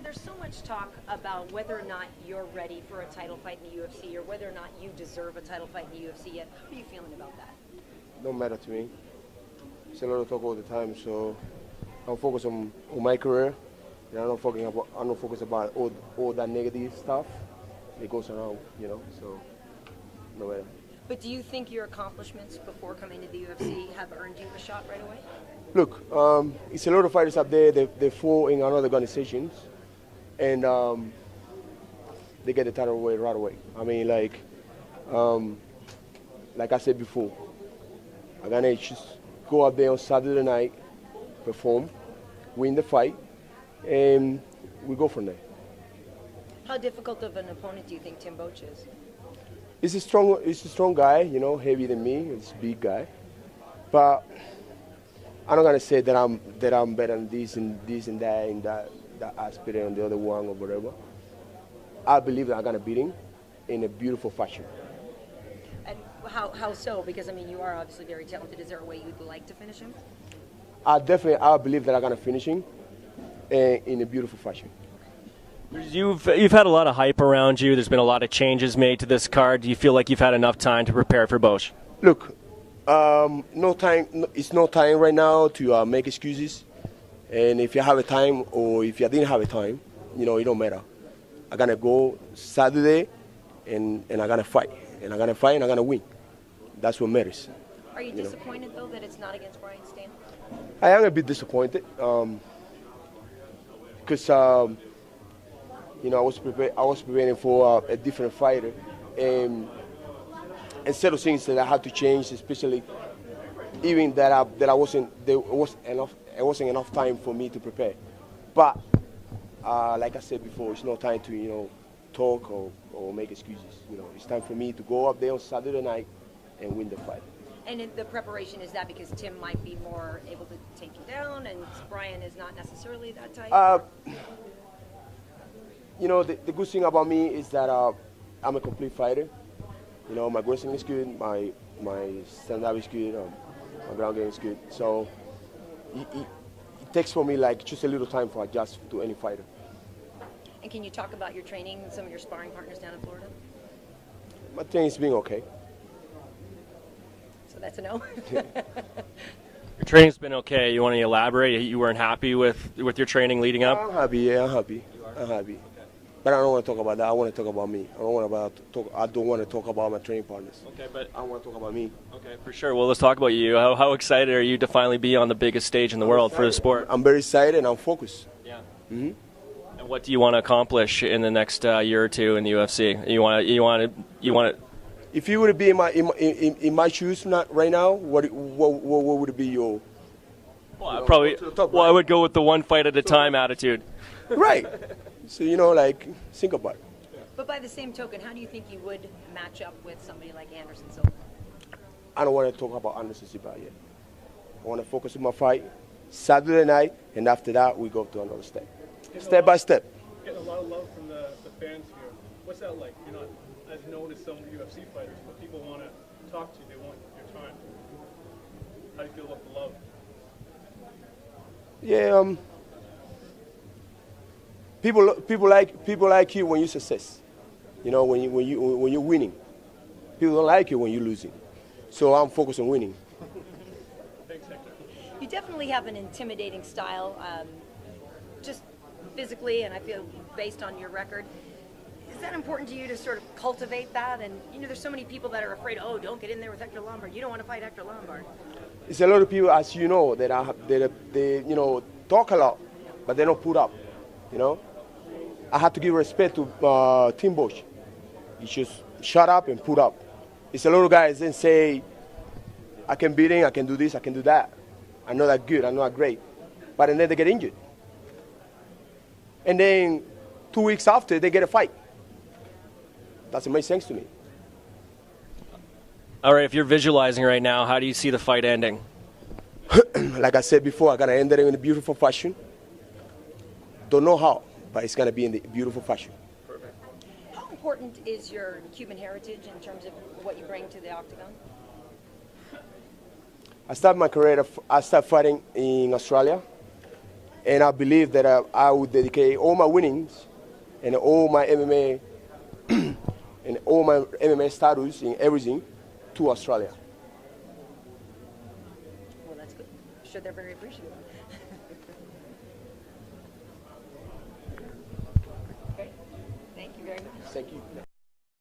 there's so much talk about whether or not you're ready for a title fight in the UFC or whether or not you deserve a title fight in the UFC yet. How are you feeling about that? Don't matter to me. It's a lot of talk all the time, so I'm focused on my career, and I'm not focused about all that negative stuff that goes around, you know. So no matter. But do you think your accomplishments before coming to the UFC have earned you a shot right away? Look, it's a lot of fighters up there. They fall in other organizations, and they get the title away right away. I mean, like I said before, I'm gonna just go up there on Saturday night, perform, win the fight, and we go from there. How difficult of an opponent do you think Tim Boetsch is? He's a strong guy, you know, heavier than me. He's a big guy, but I'm not gonna say that I'm better than this and that and that aspect and the other one or whatever. I believe that I'm gonna beat him in a beautiful fashion. And how so? Because I mean, you are obviously very talented. Is there a way you'd like to finish him? I believe that I'm gonna finish him in a beautiful fashion. You've had a lot of hype around you. There's been a lot of changes made to this card. Do you feel like you've had enough time to prepare for Boetsch? Look, no time. It's no time right now to make excuses. And if you have a time or if you didn't have a time, you know, it don't matter. I'm gonna go Saturday, and I'm gonna fight, and I'm gonna win. That's what matters. Are you disappointed though that it's not against Brian Stann? I am a bit disappointed because you know, I was preparing for a different fighter, and instead of things that I had to change, especially even that I wasn't enough time for me to prepare. But like I said before, it's no time to talk or make excuses. You know, it's time for me to go up there on Saturday night and win the fight. And the preparation, is that because Tim might be more able to take you down, and Brian is not necessarily that type? You know, the good thing about me is that I'm a complete fighter. You know, my wrestling is good, my stand-up is good, my ground game is good. So it takes for me like just a little time to adjust to any fighter. And can you talk about your training and some of your sparring partners down in Florida? My training's been okay. So that's a no? Your training's been okay. You want to elaborate? You weren't happy with your training leading up? I'm happy, yeah, I'm happy. But I don't want to talk about that. I want to talk about me. I don't want to talk about my training partners. Okay, but I want to talk about me. Okay, for sure. Well, let's talk about you. How excited are you to finally be on the biggest stage in the world for the sport? I'm very excited and I'm focused. Yeah. Mm-hmm. And what do you want to accomplish in the next year or two in the UFC? You want to. If you would be in my shoes right now, what would be your? Well, I would go with the one fight at a time attitude. Right. So, you know, like, think about it. But by the same token, how do you think you would match up with somebody like Anderson Silva? I don't want to talk about Anderson Silva yet. I want to focus on my fight Saturday night, and after that, we go to another step. Step by step. Getting a lot of love from the fans here. What's that like? You're not as known as some UFC fighters, but people want to talk to you. They want your time. How do you feel about the love? Yeah, people like you when you success. You know, when you're winning. People don't like you when you're losing. So I'm focused on winning. Thanks, Hector. You definitely have an intimidating style, just physically, and I feel based on your record. Is that important to you to sort of cultivate that? And you know, there's so many people that are afraid, oh, don't get in there with Hector Lombard. You don't want to fight Hector Lombard. It's a lot of people, as you know, that they talk a lot, but they don't put up. You know, I have to give respect to Tim Boetsch. He just shut up and put up. It's a lot of guys that say, I can beat him, I can do this, I can do that. I'm not that good, I'm not great. But then they get injured. And then 2 weeks after, they get a fight. Doesn't make sense to me. All right, if you're visualizing right now, how do you see the fight ending? Like I said before, I'm going to end it in a beautiful fashion. Don't know how, but it's going to be in the beautiful fashion. Perfect. How important is your Cuban heritage in terms of what you bring to the octagon? I started my career, I started fighting in Australia. And I believe that I would dedicate all my winnings and all my MMA and all my MMA status and everything to Australia. Well, that's good. I'm sure they're very appreciative. Okay. Thank you very much. Thank you.